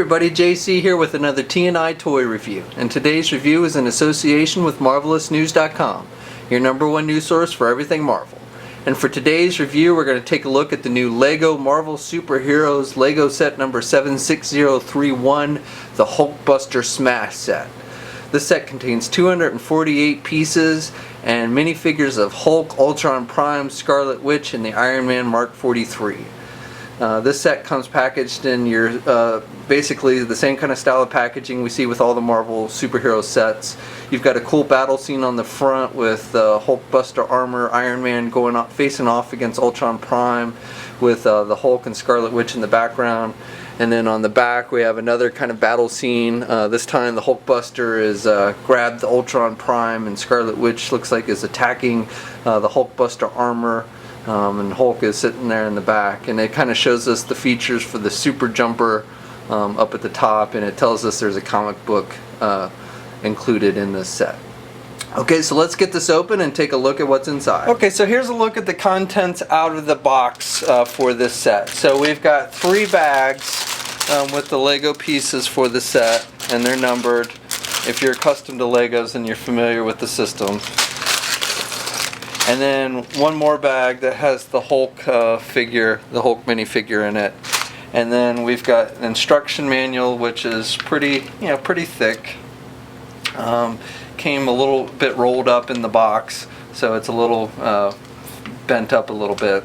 everybody, JC here with another T&I toy review, and today's review is in association with MarvelousNews.com, your #1 news source for everything Marvel. And for today's review, we're going to take a look at the new LEGO Marvel Superheroes LEGO set number 76031, the Hulkbuster Smash set. This set contains 248 pieces and minifigures of Hulk, Ultron Prime, Scarlet Witch, and the Iron Man Mark 43. This set comes packaged in your basically the same kind of style of packaging we see with all the Marvel superhero sets. You've got a cool battle scene on the front with Hulkbuster armor, Iron Man facing off against Ultron Prime, with the Hulk and Scarlet Witch in the background. And then on the back we have another kind of battle scene. This time the Hulkbuster is grabbed the Ultron Prime, and Scarlet Witch looks like is attacking the Hulkbuster armor. And Hulk is sitting there in the back, and it kind of shows us the features for the super jumper up at the top, and it tells us there's a comic book included in this set. Okay, so let's get this open and take a look at what's inside. Okay, so here's a look at the contents out of the box for this set. So we've got 3 bags with the Lego pieces for the set, and they're numbered. If you're accustomed to Legos and you're familiar with the system. And then one more bag that has the Hulk figure, the Hulk minifigure in it. And then we've got an instruction manual, which is pretty thick. Came a little bit rolled up in the box, so it's a little bent up a little bit.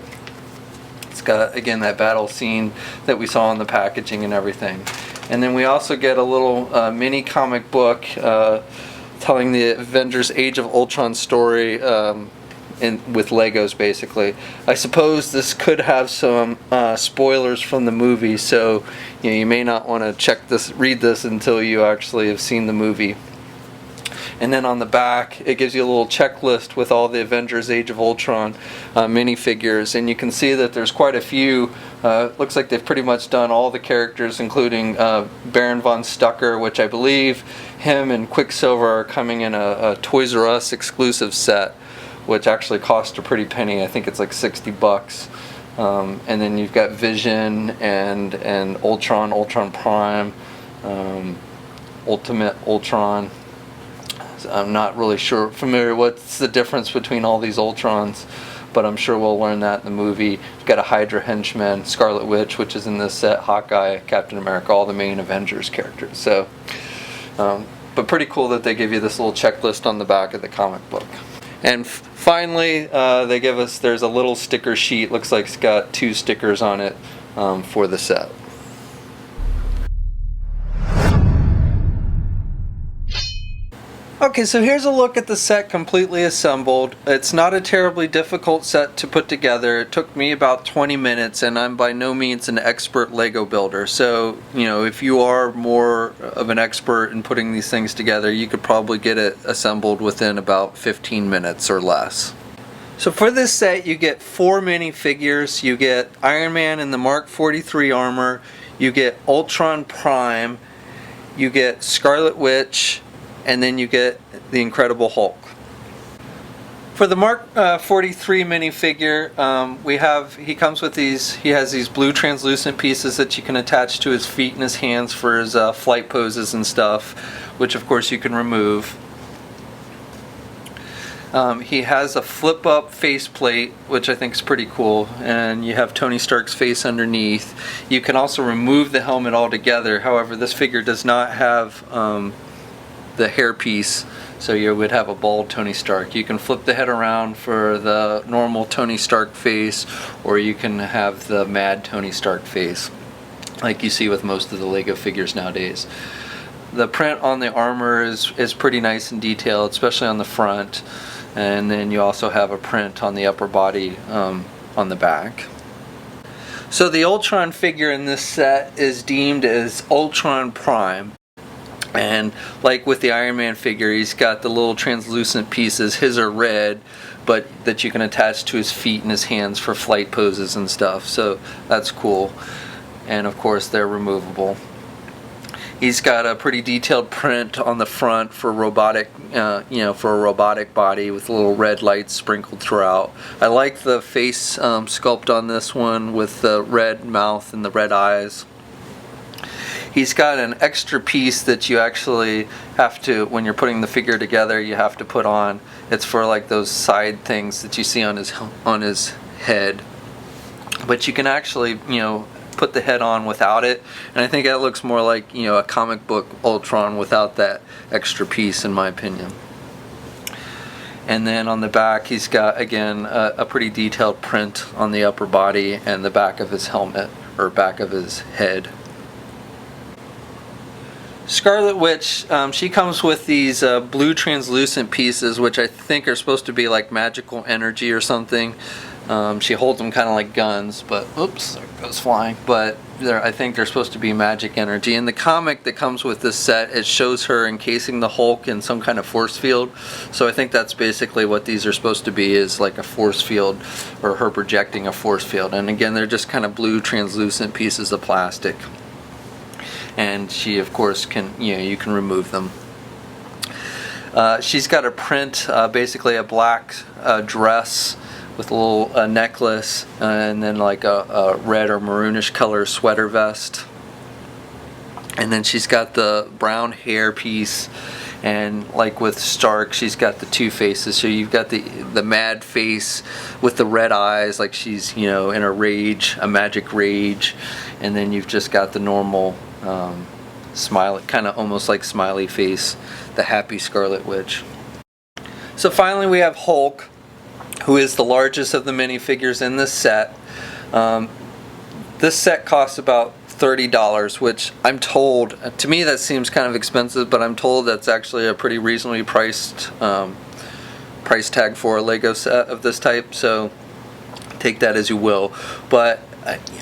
It's got, again, that battle scene that we saw in the packaging and everything. And then we also get a little mini comic book telling the Avengers Age of Ultron story with Legos, basically. I suppose this could have some spoilers from the movie, so you may not want to read this until you actually have seen the movie. And then on the back, it gives you a little checklist with all the Avengers Age of Ultron minifigures, and you can see that there's quite a few. Looks like they've pretty much done all the characters, including Baron von Stucker, which I believe him and Quicksilver are coming in a Toys R Us exclusive set, which actually cost a pretty penny. I think it's like $60. And then you've got Vision and Ultron Prime, Ultimate Ultron. I'm not really familiar what's the difference between all these Ultrons, but I'm sure we'll learn that in the movie. You've got a Hydra henchman, Scarlet Witch, which is in this set, Hawkeye, Captain America, all the main Avengers characters. So, but pretty cool that they give you this little checklist on the back of the comic book. And finally, there's a little sticker sheet. Looks like it's got 2 stickers on it for the set. Okay, so here's a look at the set completely assembled. It's not a terribly difficult set to put together. It took me about 20 minutes, and I'm by no means an expert Lego builder. So, if you are more of an expert in putting these things together, you could probably get it assembled within about 15 minutes or less. So for this set, you get 4 minifigures. You get Iron Man in the Mark 43 armor. You get Ultron Prime. You get Scarlet Witch. And then you get the Incredible Hulk. For the Mark 43 minifigure, he comes with these. He has these blue translucent pieces that you can attach to his feet and his hands for his flight poses and stuff, which of course you can remove. He has a flip-up faceplate, which I think is pretty cool, and you have Tony Stark's face underneath. You can also remove the helmet altogether. However, this figure does not have the hairpiece, so you would have a bald Tony Stark. You can flip the head around for the normal Tony Stark face, or you can have the mad Tony Stark face, like you see with most of the Lego figures nowadays. The print on the armor is pretty nice and detailed, especially on the front, and then you also have a print on the upper body on the back. So the Ultron figure in this set is deemed as Ultron Prime. And like with the Iron Man figure, he's got the little translucent pieces. His are red, but that you can attach to his feet and his hands for flight poses and stuff. So that's cool. And of course, they're removable. He's got a pretty detailed print on the front for robotic, for a robotic body with little red lights sprinkled throughout. I like the face sculpt on this one with the red mouth and the red eyes. he's got an extra piece that you actually have to, when you're putting the figure together, you have to put on. It's for like those side things that you see on his head. But you can actually, put the head on without it, and I think that looks more like, a comic book Ultron without that extra piece, in my opinion. And then on the back, he's got, again, a pretty detailed print on the upper body and the back of his helmet, or back of his head. Scarlet Witch, she comes with these blue translucent pieces, which I think are supposed to be like magical energy or something. She holds them kind of like guns, but oops, there it goes flying. But I think they're supposed to be magic energy. In the comic that comes with this set, it shows her encasing the Hulk in some kind of force field. So I think that's basically what these are supposed to be, is like a force field, or her projecting a force field. And again, they're just kind of blue translucent pieces of plastic. And she, of course, can, you can remove them. She's got a print, basically a black dress with a little necklace, and then like a red or maroonish color sweater vest. And then she's got the brown hair piece, and like with Stark, she's got the two faces. So you've got the mad face with the red eyes, like she's, in a rage, a magic rage. And then you've just got the normal smile, kind of almost like smiley face, the happy Scarlet Witch. So finally we have Hulk, who is the largest of the minifigures in this set. This set costs about $30, which I'm told, to me that seems kind of expensive, but I'm told that's actually a pretty reasonably priced price tag for a Lego set of this type, so take that as you will. But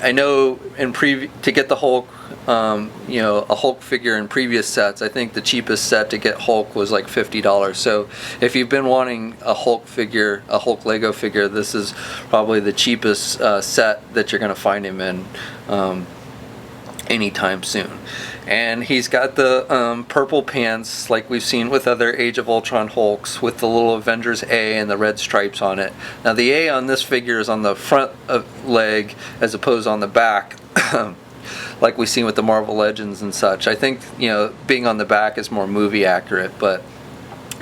I know to get the Hulk, a Hulk figure in previous sets, I think the cheapest set to get Hulk was like $50. So if you've been wanting a Hulk figure, a Hulk Lego figure, this is probably the cheapest set that you're going to find him in anytime soon. And he's got the purple pants like we've seen with other Age of Ultron Hulks, with the little Avengers A and the red stripes on it. Now the A on this figure is on the front leg as opposed on the back. Like we've seen with the Marvel Legends and such. I think, being on the back is more movie accurate, but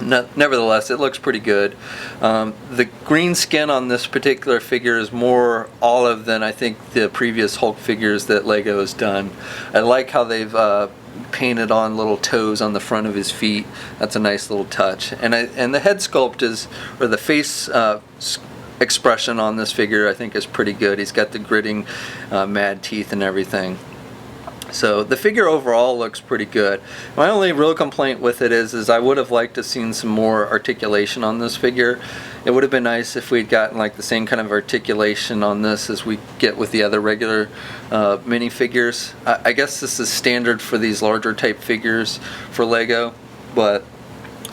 nevertheless, it looks pretty good. The green skin on this particular figure is more olive than I think the previous Hulk figures that Lego has done. I like how they've painted on little toes on the front of his feet. That's a nice little touch. And the head sculpt or the face expression on this figure, I think, is pretty good. He's got the gritting mad teeth and everything. So the figure overall looks pretty good. My only real complaint with it is I would have liked to have seen some more articulation on this figure. It would have been nice if we'd gotten like the same kind of articulation on this as we get with the other regular minifigures. I guess this is standard for these larger type figures for Lego, but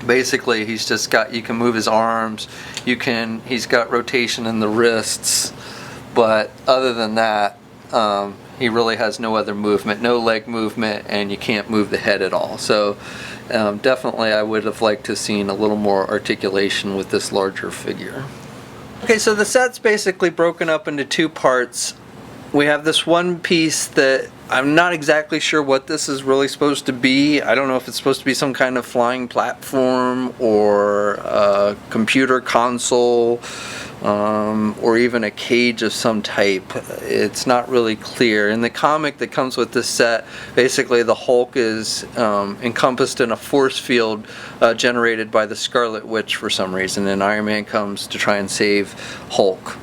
basically he's just got, you can move his arms, he's got rotation in the wrists, but other than that, he really has no other movement, no leg movement, and you can't move the head at all. So definitely I would have liked to have seen a little more articulation with this larger figure. Okay, so the set's basically broken up into two parts. We have this one piece that I'm not exactly sure what this is really supposed to be. I don't know if it's supposed to be some kind of flying platform or a computer console, or even a cage of some type. It's not really clear. In the comic that comes with this set, basically the Hulk is encompassed in a force field generated by the Scarlet Witch for some reason, and Iron Man comes to try and save Hulk.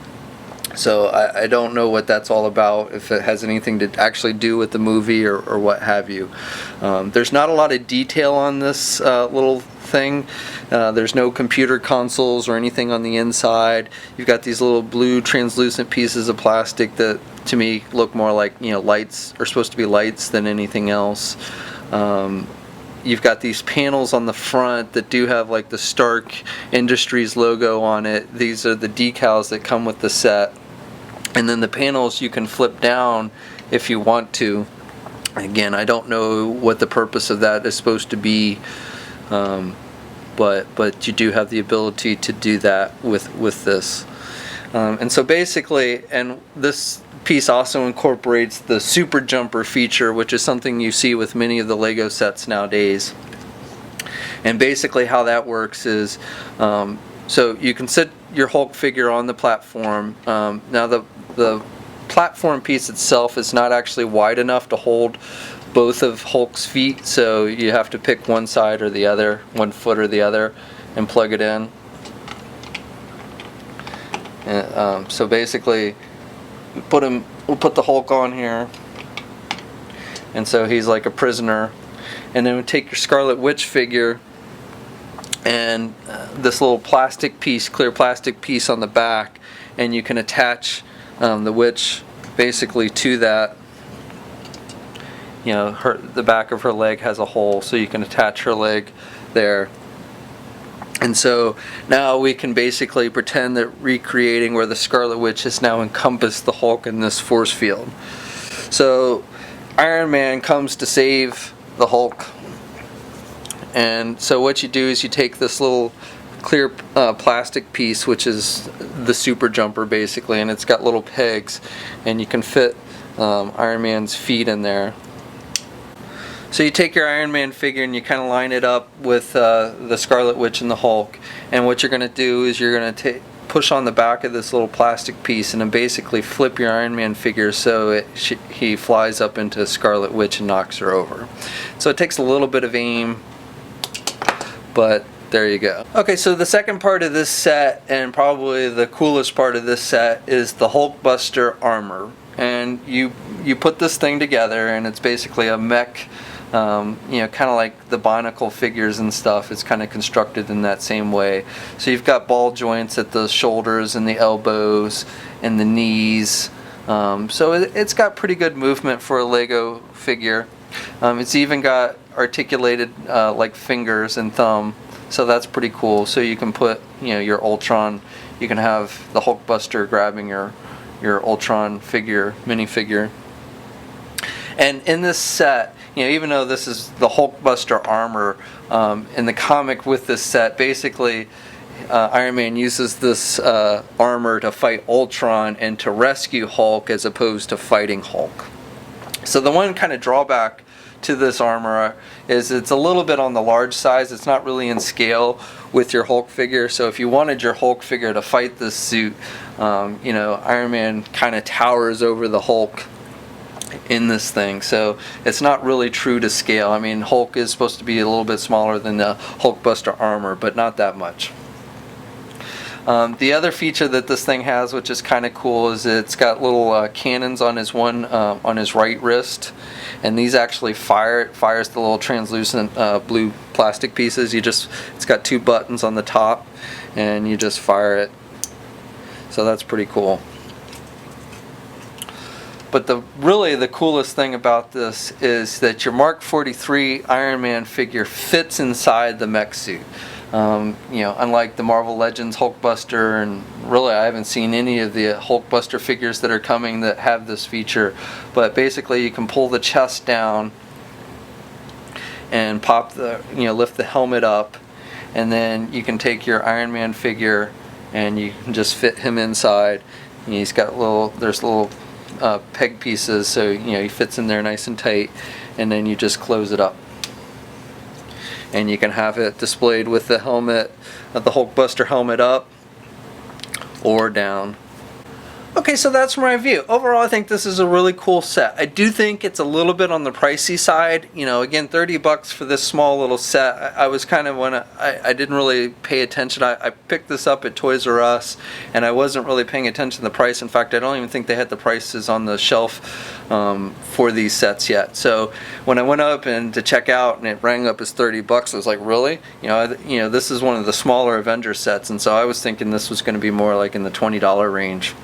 So I don't know what that's all about, if it has anything to actually do with the movie or what have you. There's not a lot of detail on this little thing. There's no computer consoles or anything on the inside. You've got these little blue translucent pieces of plastic that to me look more like, lights, or supposed to be lights, than anything else. You've got these panels on the front that do have like the Stark Industries logo on it. These are the decals that come with the set. And then the panels you can flip down if you want to. Again, I don't know what the purpose of that is supposed to be, but you do have the ability to do that with this. And so basically, and this piece also incorporates the super jumper feature, which is something you see with many of the Lego sets nowadays. And basically how that works is, so you can sit your Hulk figure on the platform. Now the platform piece itself is not actually wide enough to hold both of Hulk's feet, so you have to pick one side or the other, one foot or the other, and plug it in. And, so basically, we'll put the Hulk on here, and so he's like a prisoner. And then we take your Scarlet Witch figure and this little plastic piece, clear plastic piece on the back, and you can attach the witch basically to that. You know, the back of her leg has a hole, so you can attach her leg there. And so now we can basically pretend that recreating where the Scarlet Witch has now encompassed the Hulk in this force field. So Iron Man comes to save the Hulk. And so what you do is you take this little clear plastic piece, which is the super jumper basically, and it's got little pegs, and you can fit Iron Man's feet in there. So you take your Iron Man figure and you kind of line it up with the Scarlet Witch and the Hulk, and what you're going to do is you're going to push on the back of this little plastic piece and then basically flip your Iron Man figure so he flies up into Scarlet Witch and knocks her over. So it takes a little bit of aim, but there you go. Okay, so the second part of this set, and probably the coolest part of this set, is the Hulkbuster armor. And you put this thing together, and it's basically a mech, you know, kind of like the Bionicle figures and stuff. It's kind of constructed in that same way. So you've got ball joints at the shoulders and the elbows and the knees. So it's got pretty good movement for a Lego figure. It's even got articulated like fingers and thumb, so that's pretty cool. So you can put, you know, your Ultron, you can have the Hulkbuster grabbing your Ultron figure, minifigure. And in this set, you know, even though this is the Hulkbuster armor, in the comic with this set, basically Iron Man uses this armor to fight Ultron and to rescue Hulk as opposed to fighting Hulk. So the one kind of drawback to this armor is it's a little bit on the large size. It's not really in scale with your Hulk figure. So if you wanted your Hulk figure to fight this suit, you know, Iron Man kind of towers over the Hulk in this thing. So it's not really true to scale. I mean, Hulk is supposed to be a little bit smaller than the Hulkbuster armor, but not that much. The other feature that this thing has, which is kind of cool, is it's got little cannons on his on his right wrist, and these actually fires the little translucent blue plastic pieces. It's got two buttons on the top, and you just fire it. So that's pretty cool. But really the coolest thing about this is that your Mark 43 Iron Man figure fits inside the mech suit. You know, unlike the Marvel Legends Hulkbuster, and really I haven't seen any of the Hulkbuster figures that are coming that have this feature, but basically you can pull the chest down and lift the helmet up, and then you can take your Iron Man figure and you can just fit him inside. And he's got there's little peg pieces, so you know he fits in there nice and tight, and then you just close it up. And you can have it displayed with the helmet, the Hulkbuster helmet up or down. Okay, so that's my review. Overall, I think this is a really cool set. I do think it's a little bit on the pricey side. You know, again, $30 for this small little set. I was kind of I didn't really pay attention. I picked this up at Toys R Us, and I wasn't really paying attention to the price. In fact, I don't even think they had the prices on the shelf for these sets yet. So when I went up and to check out, and it rang up as $30, I was like, really? You know, this is one of the smaller Avengers sets, and so I was thinking this was going to be more like in the $20 range,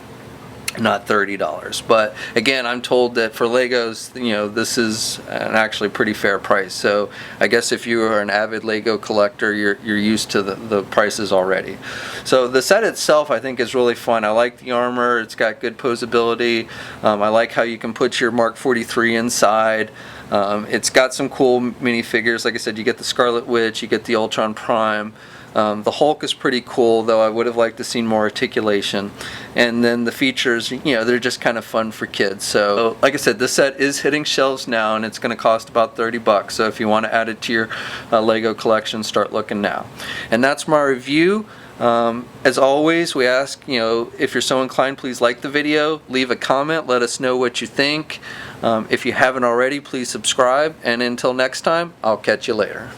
not $30. But again, I'm told that for Legos, you know, this is an actually pretty fair price. So I guess if you are an avid Lego collector, you're used to the prices already. So the set itself, I think, is really fun. I like the armor. It's got good posability. I like how you can put your Mark 43 inside. It's got some cool minifigures. Like I said, you get the Scarlet Witch, you get the Ultron Prime. The Hulk is pretty cool, though I would have liked to see more articulation. And then the features, they're just kind of fun for kids. So, like I said, this set is hitting shelves now, and it's going to cost about $30. So if you want to add it to your Lego collection, start looking now. And that's my review. As always, we ask, if you're so inclined, please like the video, leave a comment, let us know what you think. If you haven't already, please subscribe. And until next time, I'll catch you later.